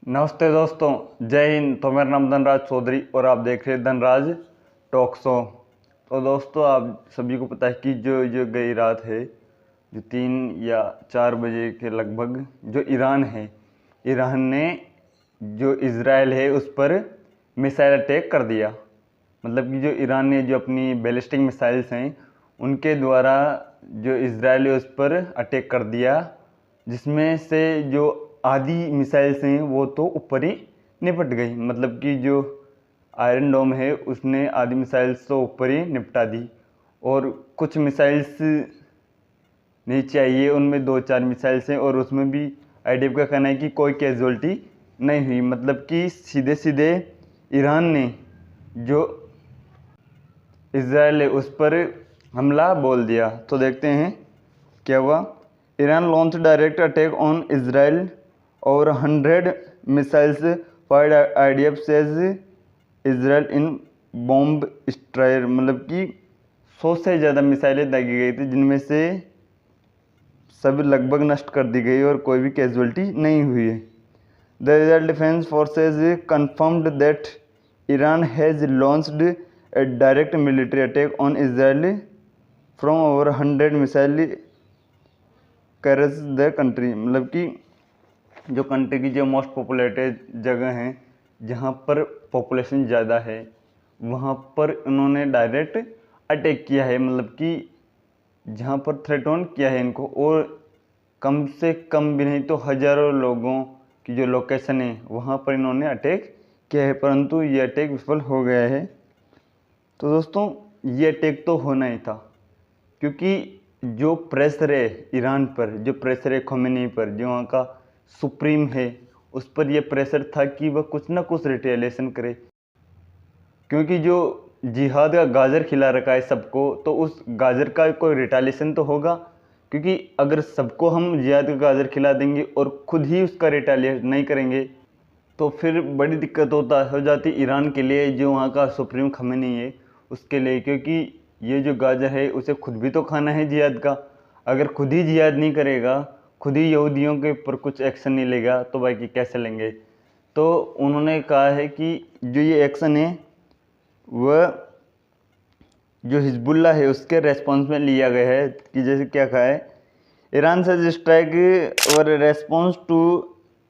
नमस्ते दोस्तों, जय हिंद। तो मेरा नाम धनराज चौधरी और आप देख रहे हैं धनराज टॉक शो। तो दोस्तों, आप सभी को पता है कि जो गई रात है, जो 3 या 4 बजे के लगभग जो ईरान है, ईरान ने जो इज़राइल है उस पर मिसाइल अटैक कर दिया। मतलब कि जो ईरान ने जो अपनी बैलिस्टिक मिसाइल्स हैं उनके द्वारा जो इज़राइल है उस पर अटैक कर दिया, जिसमें से जो आधी मिसाइल्स हैं वो तो ऊपर ही निपट गई। मतलब कि जो आयरन डोम है उसने आधी मिसाइल्स तो ऊपर ही निपटा दी और कुछ मिसाइल्स नीचे आई है, उनमें 2-4 मिसाइल्स हैं और उसमें भी आईडीएफ का कहना है कि कोई कैजुअल्टी नहीं हुई। मतलब कि सीधे सीधे ईरान ने जो इज़राइल है उस पर हमला बोल दिया। तो देखते हैं क्या हुआ। Iran launch direct attack on Israel और 100 missiles fired, IDF says Israel in bomb strike. मतलब कि 100 से ज़्यादा मिसाइलें दागी गई थी, जिनमें से सब लगभग नष्ट कर दी गई और कोई भी कैजुअल्टी नहीं हुई है। The Israel defence forces confirmed that Iran has launched A direct military attack on Israel from over 100 missile carriage the country. मतलब कि जो कंट्री की जो मोस्ट पॉपुलेटेड जगह हैं, जहाँ पर पॉपुलेशन ज़्यादा है, वहाँ पर उन्होंने डायरेक्ट अटैक किया है। मतलब कि जहाँ पर थ्रेट ऑन किया है इनको, और कम से भी नहीं तो हज़ारों लोगों की जो लोकेशन है वहाँ पर इन्होंने अटैक किया है, परंतु ये अटैक विफल हो गया है। तो दोस्तों, ये अटैक तो होना ही था, क्योंकि जो प्रेशर है ईरान पर, जो प्रेशर है खोमेनी पर, जो वहाँ का सुप्रीम है, उस पर यह प्रेशर था कि वह कुछ ना कुछ रिटेलिएशन करे। क्योंकि जो जिहाद का गाजर खिला रखा है सबको, तो उस गाजर का कोई रिटेलिएशन तो होगा। क्योंकि अगर सबको हम जिहाद का गाजर खिला देंगे और खुद ही उसका रिटेलिएट नहीं करेंगे, तो फिर बड़ी दिक्कत हो जाती ईरान के लिए, जो वहाँ का सुप्रीम खमेनी है उसके लिए। क्योंकि ये जो गाजर है उसे खुद भी तो खाना है जिहाद का। अगर खुद ही जिहाद नहीं करेगा, खुद ही यहूदियों के ऊपर कुछ एक्शन नहीं लेगा, तो बाकी कैसे लेंगे। तो उन्होंने कहा है कि जो ये एक्शन है वह जो हिजबुल्ला है उसके रेस्पॉन्स में लिया गया है। कि जैसे क्या कहा है, ईरान से स्ट्राइक और response to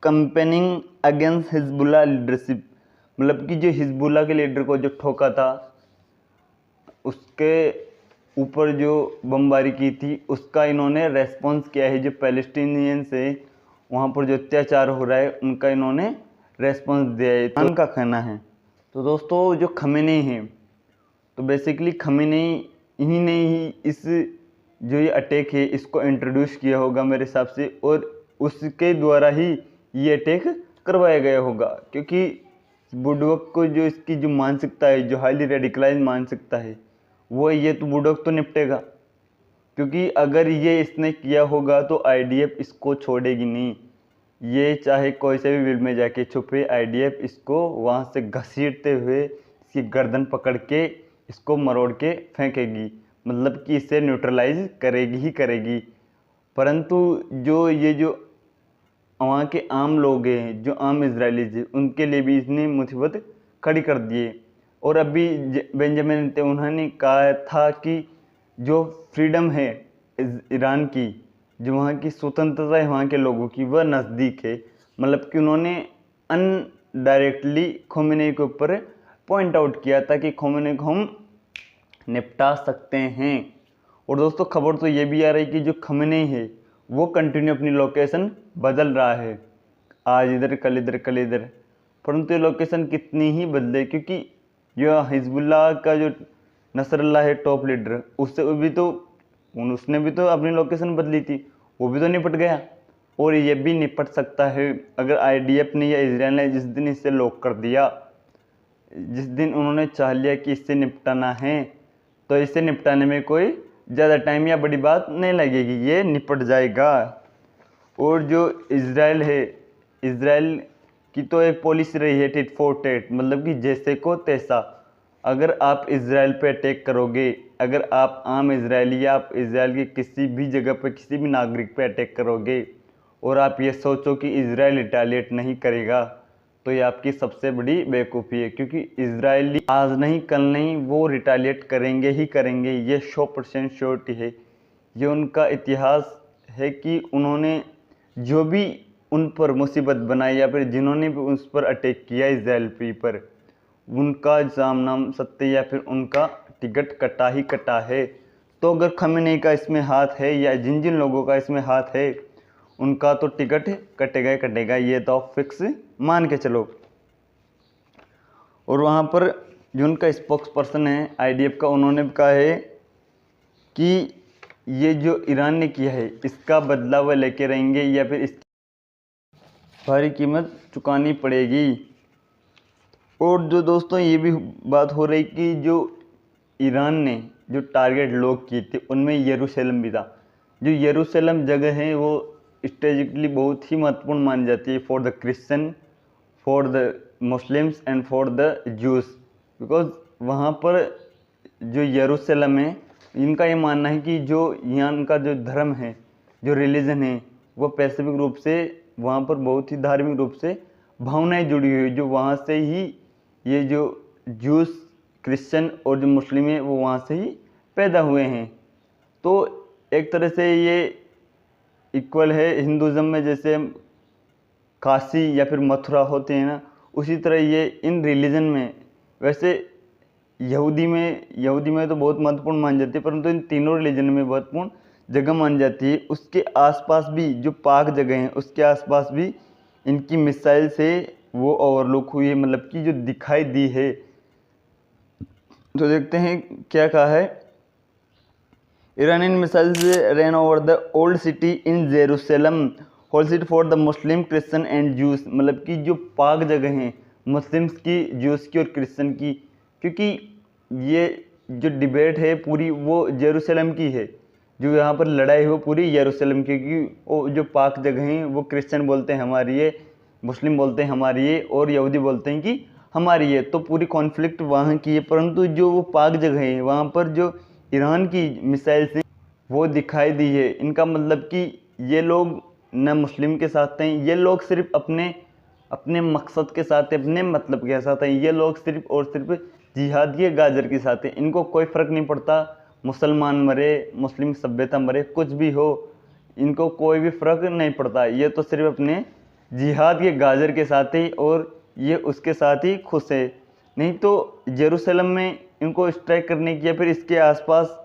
campaigning against Hezbollah leadership. मतलब कि जो हिजबुल्ला के लीडर को जो ठोका था, उसके ऊपर जो बमबारी की थी, उसका इन्होंने रेस्पॉन्स किया है। जो पैलेस्टीनियन से वहाँ पर जो अत्याचार हो रहा है उनका इन्होंने रेस्पॉन्स दिया है, तो का कहना है। तो दोस्तों, जो खमेनी है, तो बेसिकली खमेनी इन्हीं ने ही इस जो ये अटैक है इसको इंट्रोड्यूस किया होगा मेरे हिसाब से, और उसके द्वारा ही ये अटैक करवाया गया होगा। क्योंकि बुड़वक को जो इसकी जो मानसिकता है, जो हाईली रेडिकलाइज मानसिकता है, वो ये तो बुड़वक तो निपटेगा। क्योंकि अगर ये इसने किया होगा तो आईडीएफ इसको छोड़ेगी नहीं। ये चाहे कोई से भी विल में जाके छुपे, आईडीएफ इसको वहाँ से घसीटते हुए इसकी गर्दन पकड़ के इसको मरोड़ के फेंकेगी। मतलब कि इसे न्यूट्रलाइज करेगी ही करेगी। परंतु जो वहाँ के आम लोग हैं, जो आम इजरायलीज हैं, उनके लिए भी इसने मुसीबत खड़ी कर दिए। और अभी बेंजामिन नेतन्याहू उन्होंने कहा था कि जो फ्रीडम है ईरान की, जो वहाँ की स्वतंत्रता है वहाँ के लोगों की, वह नज़दीक है। मतलब कि उन्होंने अनडायरेक्टली खोमेनी के ऊपर पॉइंट आउट किया था कि खोमेनी को हम निपटा सकते हैं। और दोस्तों, खबर तो ये भी आ रही कि जो खमेनी है वो कंटिन्यू अपनी लोकेशन बदल रहा है, आज इधर कल इधर कल इधर। परंतु ये लोकेशन कितनी ही बदले, क्योंकि जो हिजबुल्लाह का जो नसरल्ला है टॉप लीडर, उसने भी तो अपनी लोकेशन बदली थी, वो भी तो निपट गया। और ये भी निपट सकता है अगर आईडीएफ ने या इजराइल ने जिस दिन इसे लॉक कर दिया, जिस दिन उन्होंने चाह लिया कि इससे निपटाना है, तो इससे निपटाने में कोई ज़्यादा टाइम या बड़ी बात नहीं लगेगी, ये निपट जाएगा। और जो इजराइल है, इजराइल की तो एक पॉलिसी रही है टिट फॉर टेट, मतलब कि जैसे को तैसा। अगर आप इजराइल पे अटैक करोगे, अगर आप आम इजरायली या आप इजराइल की किसी भी जगह पे किसी भी नागरिक पे अटैक करोगे और आप ये सोचो कि इजराइल रिटेलिएट नहीं करेगा, तो ये आपकी सबसे बड़ी बेवकूफ़ी है, क्योंकि इजरायली आज नहीं कल नहीं वो रिटालिएट करेंगे ही करेंगे, ये 100% श्योरिटी है। ये उनका इतिहास है कि उन्होंने जो भी उन पर मुसीबत बनाई या फिर जिन्होंने भी उस पर अटैक किया इजराइल पर, उनका जामनाम सत्य या फिर उनका टिकट कटा ही कटा है। तो अगर खमेनी का इसमें हाथ है या जिन जिन लोगों का इसमें हाथ है, उनका तो टिकट कटेगा ही कटेगा, ये तो फिक्स मान के चलो। और वहाँ पर जो उनका स्पोक्स पर्सन है आईडीएफ का, उन्होंने भी कहा है कि ये जो ईरान ने किया है इसका बदला वह लेके रहेंगे या फिर इसकी भारी कीमत चुकानी पड़ेगी। और जो दोस्तों ये भी बात हो रही कि जो ईरान ने जो टारगेट लॉक किए थे उनमें यरूशलेम भी था। जो यरूशलेम जगह है वो स्ट्रेटेजिकली बहुत ही महत्वपूर्ण मानी जाती है for the Christian, for the Muslims and for the juice, because वहाँ पर जो यरूशलेम है, इनका ये मानना है कि जो यहाँ का जो धर्म है, जो रिलीजन है, वो पैसिफिक रूप से वहाँ पर बहुत ही धार्मिक रूप से भावनाएं जुड़ी हुई, जो वहाँ से ही ये जो जूस, क्रिश्चियन और जो मुस्लिम है वो वहाँ से ही पैदा हुए हैं। तो एक तरह से ये इक्वल है हिंदुज़म में, जैसे काशी या फिर मथुरा होते हैं ना, उसी तरह ये इन रिलीजन में, वैसे यहूदी में तो बहुत महत्वपूर्ण मानी जाती है, परंतु इन तीनों रिलीजन में महत्वपूर्ण जगह मानी जाती है। उसके आसपास भी जो पाक जगह हैं उसके आसपास भी इनकी मिसाइल से वो ओवरलुक हुई है, मतलब कि जो दिखाई दी है। तो देखते हैं क्या कहा है। Iranian missiles ran over the old city in Jerusalem, holy city for the Muslim, Christian and Jews, मतलब कि जो पाक जगह हैं मुस्लिम्स की, ज्यूस की और क्रिश्चियन की, क्योंकि ये जो डिबेट है पूरी वो जेरूसलम की है, जो यहाँ पर लड़ाई हो पूरी यरूशलेम की, क्योंकि वो जो पाक जगह हैं वो क्रिश्चियन बोलते हैं हमारी है, मुस्लिम बोलते हैं हमारी है और यहूदी बोलते हैं कि हमारी है, तो पूरी कॉन्फ्लिक्ट वहाँ की है। परंतु जो वो पाक जगह है वहाँ पर जो ईरान की मिसाइल से वो दिखाई दी है, इनका मतलब कि ये लोग न मुस्लिम के साथ हैं, ये लोग सिर्फ अपने मकसद के साथ हैं, अपने मतलब के साथ हैं, ये लोग सिर्फ और सिर्फ जिहाद के गाजर के साथ हैं। इनको कोई फ़र्क नहीं पड़ता मुसलमान मरे, मुस्लिम सभ्यता मरे, कुछ भी हो, इनको कोई भी फ़र्क नहीं पड़ता। ये तो सिर्फ अपने जिहाद के गाजर के साथ ही और ये उसके साथ ही खुश है। नहीं तो जेरूसलम में इनको स्ट्राइक करने की या फिर इसके आसपास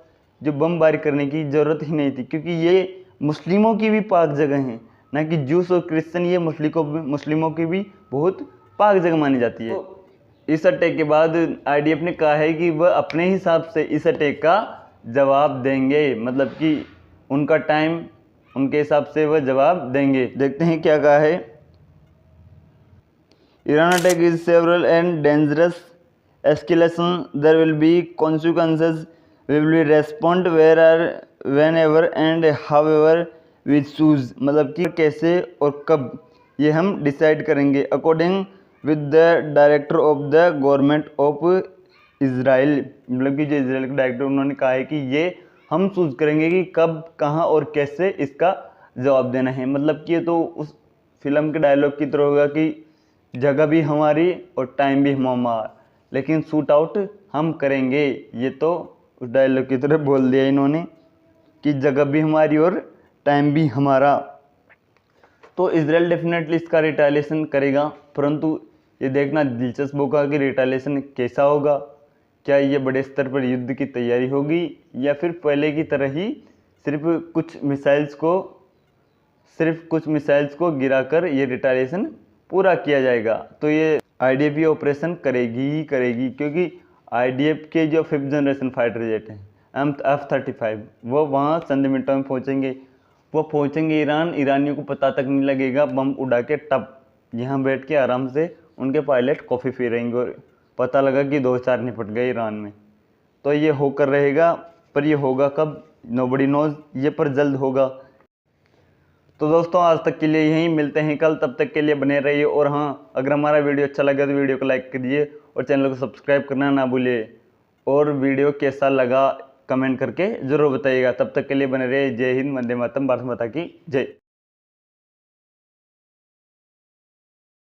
जो बमबारी करने की ज़रूरत ही नहीं थी, क्योंकि ये मुस्लिमों की भी पाक जगह हैं, ना कि जूस और क्रिश्चियन, ये मुस्लिमों की भी बहुत पाक जगह मानी जाती है। तो इस अटैक के बाद आईडीएफ ने कहा है कि वह अपने हिसाब से इस अटैक का जवाब देंगे, मतलब कि उनका टाइम उनके हिसाब से वह जवाब देंगे। देखते हैं क्या कहा है। Iran attack is several and dangerous escalation. There will be consequences. We will respond whenever and however we choose. मतलब कि कैसे और कब ये हम डिसाइड करेंगे according with the director of the government of Israel, मतलब कि जो इजराइल के डायरेक्टर उन्होंने कहा है कि ये हम चूज़ करेंगे कि कब, कहाँ और कैसे इसका जवाब देना है। मतलब कि ये तो उस फिल्म के डायलॉग की तरह होगा कि जगह भी हमारी और टाइम भी हमारा, लेकिन शूट आउट हम करेंगे। ये तो उस डायलॉग की तरह बोल दिया इन्होंने कि जगह भी हमारी और टाइम भी हमारा। तो इजराइल डेफिनेटली इसका रिटालिएशन करेगा, परंतु ये देखना दिलचस्प होगा कि रिटालिएशन कैसा होगा। क्या ये बड़े स्तर पर युद्ध की तैयारी होगी या फिर पहले की तरह ही सिर्फ कुछ मिसाइल्स को गिराकर ये रिटालिएशन पूरा किया जाएगा। तो ये आईडीएफ ये ऑपरेशन करेगी ही करेगी, क्योंकि आईडीएफ के जो 5th जनरेशन फाइटर जेट हैं F-35 वो वहाँ चंद मिनटों में पहुँचेंगे। वो पहुँचेंगे ईरानियों को पता तक नहीं लगेगा, बम उड़ा के टप यहाँ बैठ के आराम से उनके पायलट कॉफ़ी पी रहेंगे और पता लगा कि 2-4 निपट गए ईरान में। तो ये होकर रहेगा, पर ये होगा कब नोबडी नोज, ये पर जल्द होगा। तो दोस्तों आज तक के लिए यहीं, मिलते हैं कल, तब तक के लिए बने रहिए। और हाँ, अगर हमारा वीडियो अच्छा लगा तो वीडियो को लाइक कीजिए और चैनल को सब्सक्राइब करना ना भूलिए। और वीडियो कैसा लगा कमेंट करके ज़रूर बताइएगा। तब तक के लिए बने रहिए। जय हिंद, वंदे मातरम, भारत माता की जय।